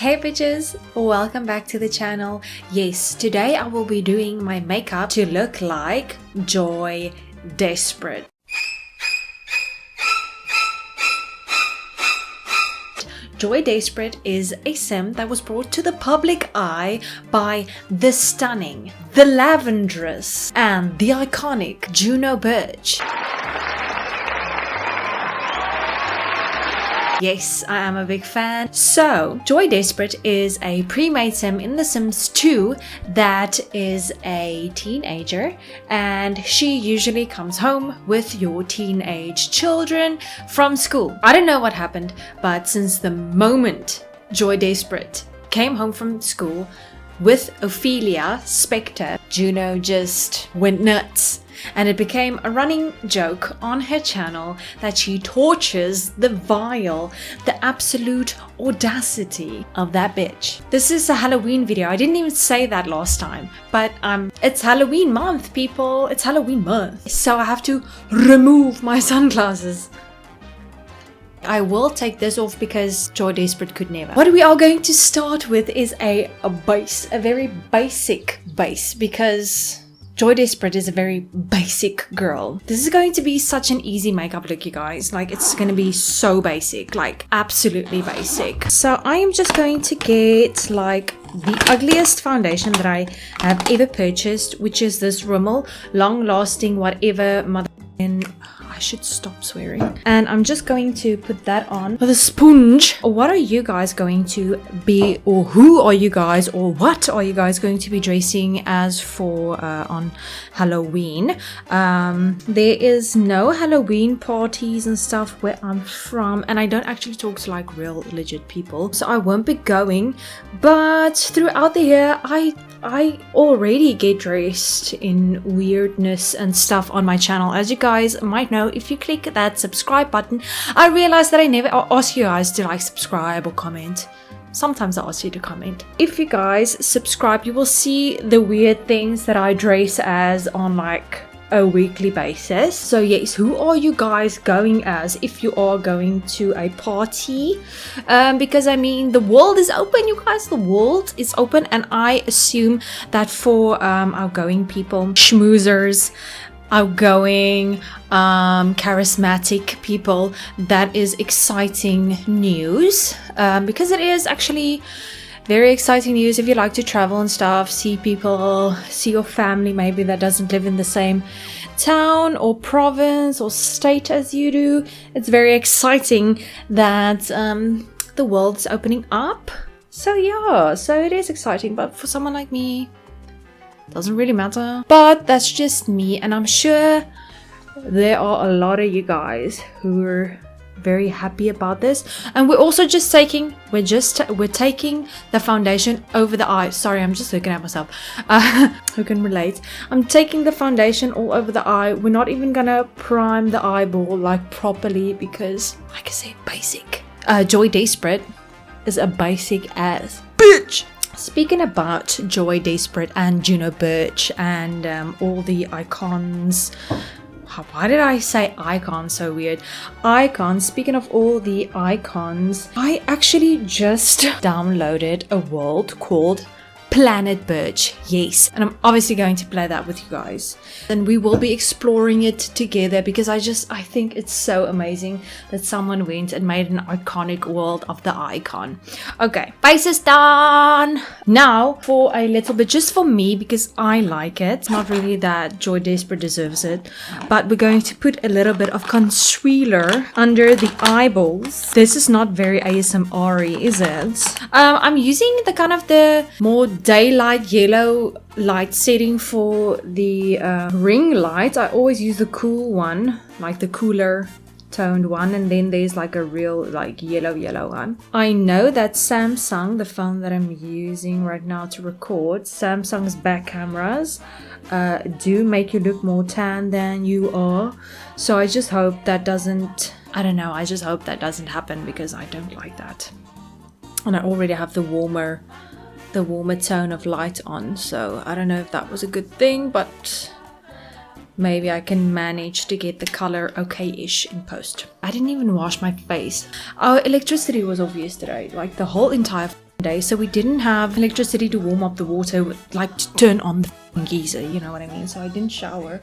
Hey bitches, welcome back to the channel. Yes, today I will be doing my makeup to look like Joy Despret. Joy Despret is a sim that was brought to the public eye by the stunning, the lavendrous, and the iconic Juno Birch. Yes, I am a big fan. So, Joy Despret is a pre-made sim in The Sims 2 that is a teenager, and she usually comes home with your teenage children from school. I don't know what happened, but since the moment Joy Despret came home from school with Ophelia, Spectre, Juno just went nuts. And it became a running joke on her channel that she tortures the absolute audacity of that bitch. This is a Halloween video. I didn't even say that last time, but it's Halloween month, people. It's Halloween month. So I have to remove my sunglasses. I will take this off because Joy Despret could never. What we are going to start with is a base, a very basic base, because Joy Despret is a very basic girl. This is going to be such an easy makeup look, you guys. Like, it's going to be so basic, like absolutely basic. So I am just going to get like the ugliest foundation that I have ever purchased, which is this Rimmel Long Lasting Whatever Mother. I should stop swearing. And I'm just going to put that on with a sponge. What are you guys going to be, or who are you guys, or what are you guys going to be dressing as for on Halloween? There is no Halloween parties and stuff where I'm from, and I don't actually talk to like real legit people, so I won't be going. But throughout the year, I already get dressed in weirdness and stuff on my channel. As you guys might know, if you click that subscribe button, I realized that I never ask you guys to like subscribe or comment. Sometimes I ask you to comment. If you guys subscribe, you will see the weird things that I dress as on like a weekly basis. So yes, who are you guys going as if you are going to a party? Because I mean, the world is open, you guys. The world is open, and I assume that for outgoing people, schmoozers, outgoing, charismatic people, that is exciting news, because it is actually very exciting news if you like to travel and stuff, see people, see your family maybe that doesn't live in the same town or province or state as you do. It's very exciting that the world's opening up. So yeah, so it is exciting, but for someone like me, doesn't really matter. But that's just me, and I'm sure there are a lot of you guys who are very happy about this. And we're also just taking we're taking the foundation over the eye. Sorry, I'm just looking at myself. Who can relate? I'm taking the foundation all over the eye. We're not even gonna prime the eyeball like properly because, like I said, basic. Joy Despret is a basic ass bitch. Speaking about Joy Despret and Juno Birch and all the icons. Why did I say icons so weird? Icons. Speaking of all the icons, I actually just downloaded a world called Planet Birch. Yes, and I'm obviously going to play that with you guys, and we will be exploring it together because I think it's so amazing that someone went and made an iconic world of the icon. Okay, base is done. Now for a little bit, just for me, because I like it. It's not really that Joy Despret deserves it, but we're going to put a little bit of concealer under the eyeballs. This is not very ASMR-y, is it? I'm using the kind of the more daylight yellow light setting for the ring light. I always use the cool one, like the cooler toned one, and then there's like a real like yellow one. I know that Samsung, the phone that I'm using right now to record, Samsung's back cameras do make you look more tan than you are. So I just hope that doesn't, I don't know, I just hope that doesn't happen because I don't like that. And I already have the warmer tone of light on, so I don't know if that was a good thing, but maybe I can manage to get the color okay-ish in post. I didn't even wash my face. Our electricity was off yesterday, like the whole entire day, so we didn't have electricity to warm up the water, like to turn on the geyser, you know what I mean? So I didn't shower,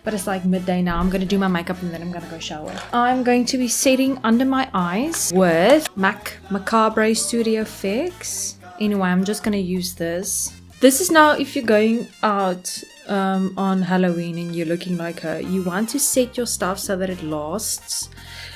but it's like midday now. I'm gonna do my makeup and then I'm gonna go shower. I'm going to be setting under my eyes with MAC Macabre Studio Fix. Anyway, I'm just gonna use this. This is now if you're going out on Halloween and you're looking like her, you want to set your stuff so that it lasts.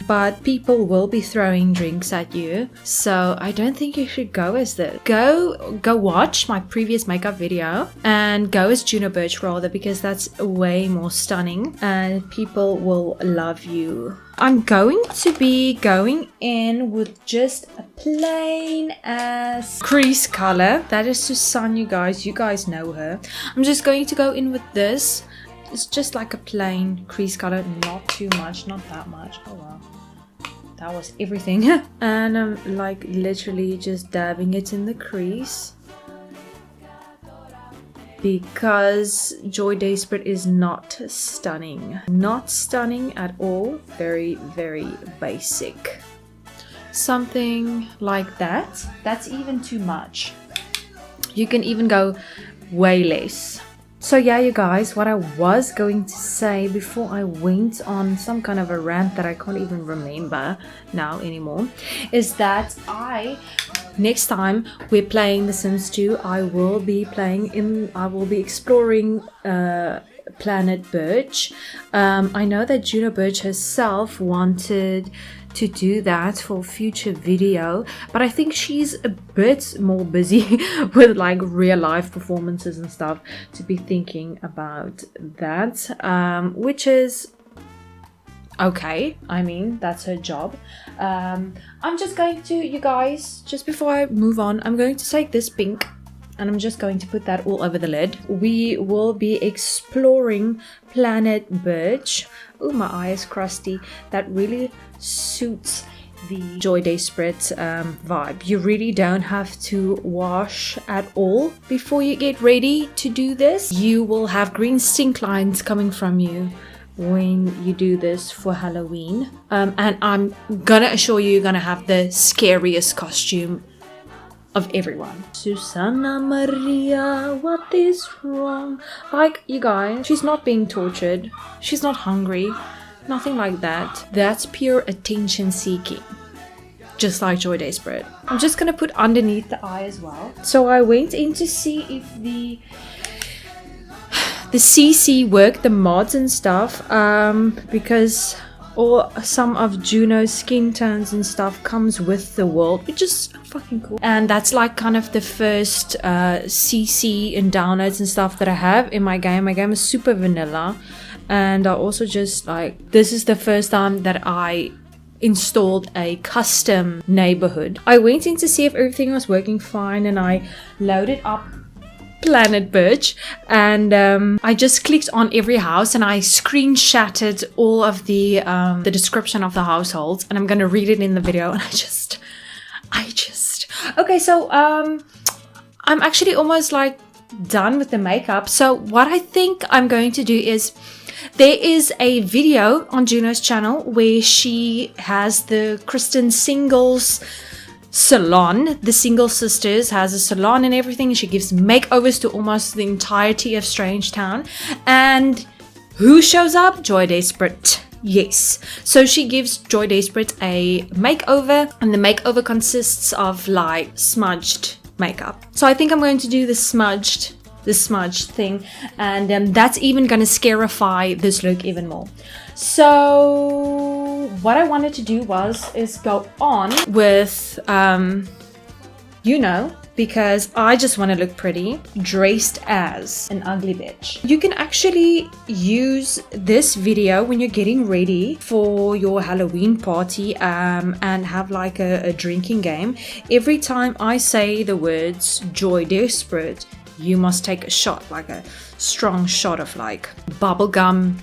But people will be throwing drinks at you, so I don't think you should go as this. Go watch my previous makeup video and go as Juno Birch rather, because that's way more stunning and people will love you. I'm going to be going in with just a plain ass crease color. That is Susanne, you guys know her. I'm just going to go in with this. It's just like a plain crease color, not too much, not that much. Oh wow, that was everything. And I'm like literally just dabbing it in the crease, because Joy Despret is not stunning. Not stunning at all. Very, very basic. Something like that. That's even too much. You can even go way less. So yeah, you guys, what I was going to say before I went on some kind of a rant that I can't even remember now anymore, is that next time we're playing The Sims 2, I will be exploring Planet Birch. I know that Juno Birch herself wanted to do that for a future video, but I think she's a bit more busy with like real life performances and stuff to be thinking about that, which is okay. I mean, that's her job. I'm just going to, you guys, just before I move on, I'm going to take this pink and I'm just going to put that all over the lid. We will be exploring Planet Birch. Oh, my eye is crusty. That really suits the Joy Despret vibe. You really don't have to wash at all before you get ready to do this. You will have green stink lines coming from you when you do this for Halloween. And I'm gonna assure you, you're gonna have the scariest costume of everyone. Susanna Maria, what is wrong? Like, you guys, she's not being tortured. She's not hungry. Nothing like that. That's pure attention seeking. Just like Joy Despret. I'm just gonna put underneath the eye as well. So I went in to see if the CC worked, the mods and stuff, because some of Juno's skin tones and stuff comes with the world, which is fucking cool. And that's like kind of the first CC and downloads and stuff that I have in my game. My game is super vanilla, and I also just like, this is the first time that I installed a custom neighborhood. I went in to see if everything was working fine, and I loaded up Planet Birch, and I just clicked on every house and I screenshotted all of the description of the households, and I'm gonna read it in the video. And I just okay, so I'm actually almost like done with the makeup. So what I think I'm going to do is, there is a video on Juno's channel where she has the Kristen Singles salon. The Single Sisters has a salon and everything. She gives makeovers to almost the entirety of Strangetown. And who shows up? Joy Despret. Yes. So she gives Joy Despret a makeover, and the makeover consists of like smudged makeup. So I think I'm going to do the smudged thing, and that's even going to scarify this look even more. So what I wanted to do is go on with because I just want to look pretty dressed as an ugly bitch. You can actually use this video when you're getting ready for your Halloween party and have like a drinking game. Every time I say the words Joy Despret, you must take a shot, like a strong shot of like bubblegum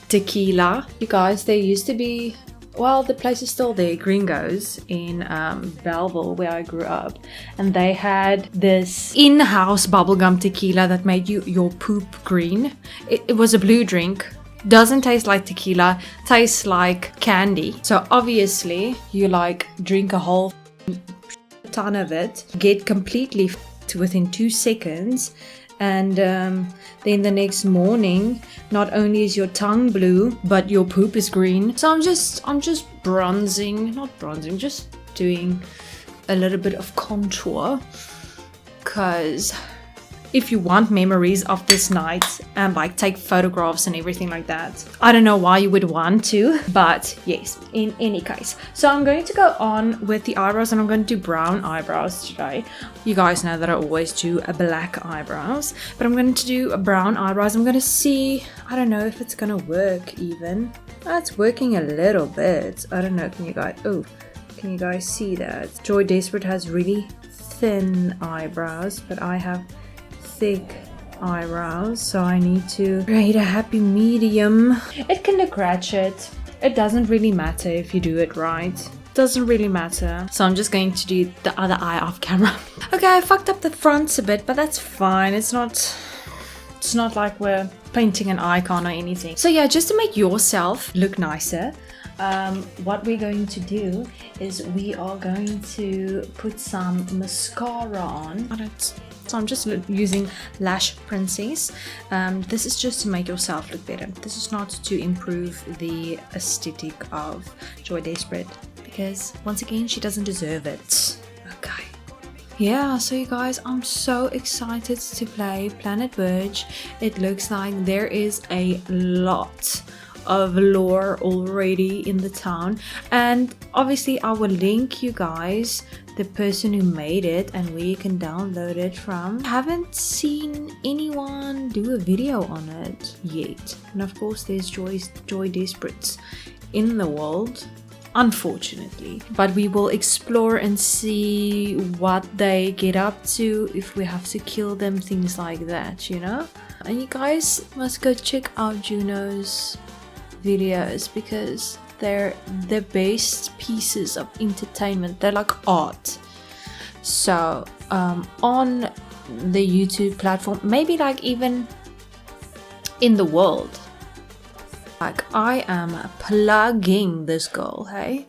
tequila. You guys, there used to be, well, the place is still there, Gringos in Belleville, where I grew up, and they had this in-house bubblegum tequila that made your poop green. It was a blue drink. Doesn't taste like tequila, tastes like candy. So obviously you like drink a whole ton of it, get completely within 2 seconds, and then the next morning, not only is your tongue blue, but your poop is green. So I'm just just doing a little bit of contour, because if you want memories of this night and like take photographs and everything like that, I don't know why you would want to, but yes, in any case. So I'm going to go on with the eyebrows, and I'm going to do brown eyebrows today. You guys know that I always do a black eyebrows, but I'm going to do a brown eyebrows. I'm going to see, I don't know if it's going to work even. It's working a little bit. I don't know, can you guys see that? Joy Despret has really thin eyebrows, but I have thick eyebrows, so I need to create a happy medium. It can look ratchet. It doesn't really matter if you do it right. Doesn't really matter. So I'm just going to do the other eye off camera. Okay, I fucked up the fronts a bit, but that's fine. It's not like we're painting an icon or anything. So yeah, just to make yourself look nicer, what we're going to do is we are going to put some mascara on. So I'm just using Lash Princess. This is just to make yourself look better. This is not to improve the aesthetic of Joy Despret, because once again, she doesn't deserve it. Okay. Yeah, so you guys, I'm so excited to play Planet Birch. It looks like there is a lot of lore already in the town, and obviously I will link you guys the person who made it and where you can download it from. I haven't seen anyone do a video on it yet, and of course there's Joy Despret in the world, unfortunately, but we will explore and see what they get up to, if we have to kill them, things like that, you know. And you guys must go check out Juno's videos, because they're the best pieces of entertainment. They're like art. So on the YouTube platform, maybe like even in the world, like I am plugging this girl, hey,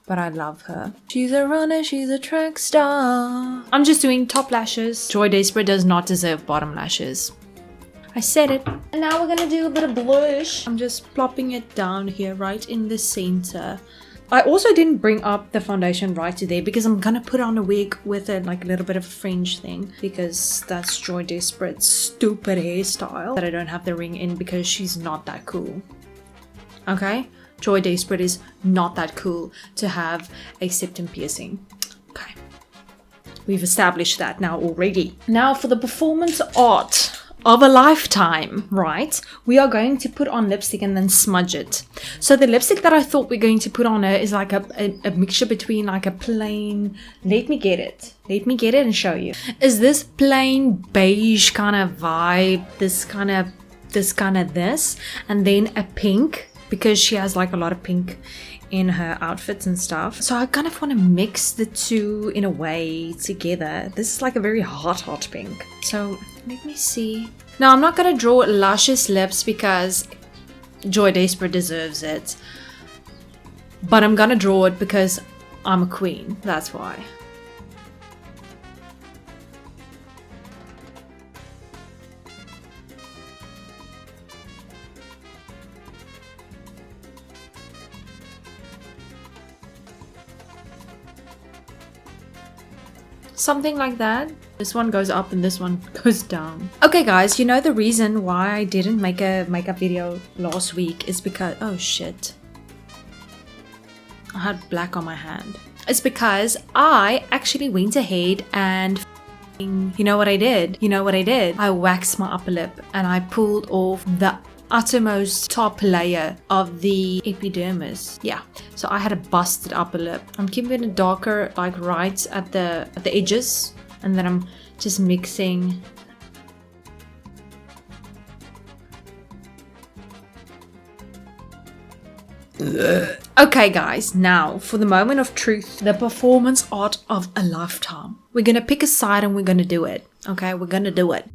but I love her. She's a runner, she's a track star. I'm just doing top lashes. Joy Despret does not deserve bottom lashes. I said it. And now we're gonna do a bit of blush. I'm just plopping it down here right in the center. I also didn't bring up the foundation right to there, because I'm gonna put on a wig with it, like a little bit of a fringe thing, because that's Joy Despret's stupid hairstyle that I don't have the ring in, because she's not that cool. Okay? Joy Despret is not that cool to have a septum piercing. Okay. We've established that now already. Now for the performance art of a lifetime, right? We are going to put on lipstick and then smudge it. So the lipstick that I thought we're going to put on her is like a mixture between like a plain, let me get it and show you. Is this plain beige kind of vibe, this, and then a pink, because she has like a lot of pink in her outfits and stuff. So I kind of want to mix the two in a way together. This is like a very hot pink. So let me see. Now I'm not going to draw luscious lips because Joy Despret deserves it. But I'm going to draw it because I'm a queen. That's why. Something like that. This one goes up and this one goes down. Okay guys, you know the reason why I didn't make a makeup video last week is because, oh shit, I had black on my hand. It's because I actually went ahead and you know what I did? I waxed my upper lip and I pulled off the uttermost top layer of the epidermis. Yeah, so I had a busted upper lip. I'm keeping it darker, like right at the edges, and then I'm just mixing. Okay guys, now for the moment of truth, the performance art of a lifetime. We're gonna pick a side and we're gonna do it. Okay, we're gonna do it.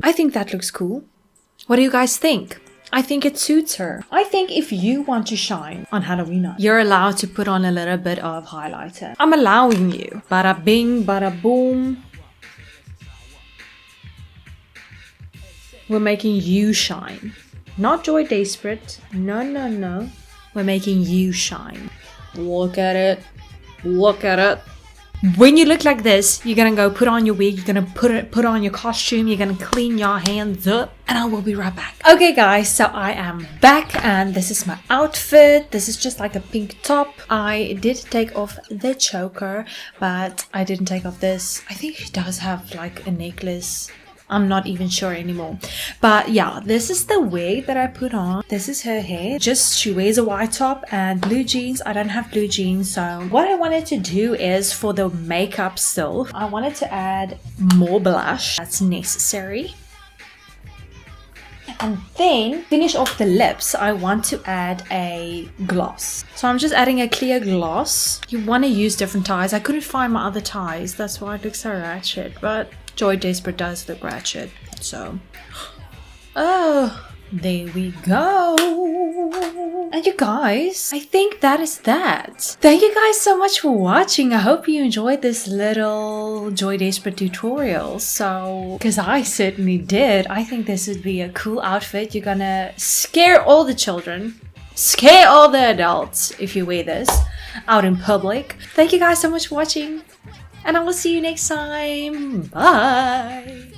I think that looks cool. What do you guys think? I think it suits her. I think if you want to shine on Halloween night, you're allowed to put on a little bit of highlighter. I'm allowing you. Bada bing, bada boom. We're making you shine. Not Joy Despret. No, no, no. We're making you shine. Look at it. Look at it. When you look like this, you're gonna go put on your wig, you're gonna put on your costume, you're gonna clean your hands up, and I will be right back. Okay guys, so I am back and this is my outfit. This is just like a pink top. I did take off the choker, but I didn't take off this. I think she does have like a necklace. I'm not even sure anymore. But yeah, this is the wig that I put on. This is her hair. She wears a white top and blue jeans. I don't have blue jeans. So what I wanted to do is for the makeup still, I wanted to add more blush. That's necessary. And then finish off the lips. I want to add a gloss. So I'm just adding a clear gloss. You want to use different ties. I couldn't find my other ties. That's why it looks so ratchet. But Joy Despret does look ratchet. So, oh, there we go. And you guys, I think that is that. Thank you guys so much for watching. I hope you enjoyed this little Joy Despret tutorial. So, because I certainly did. I think this would be a cool outfit. You're gonna scare all the children, scare all the adults if you wear this out in public. Thank you guys so much for watching. And I will see you next time. Bye.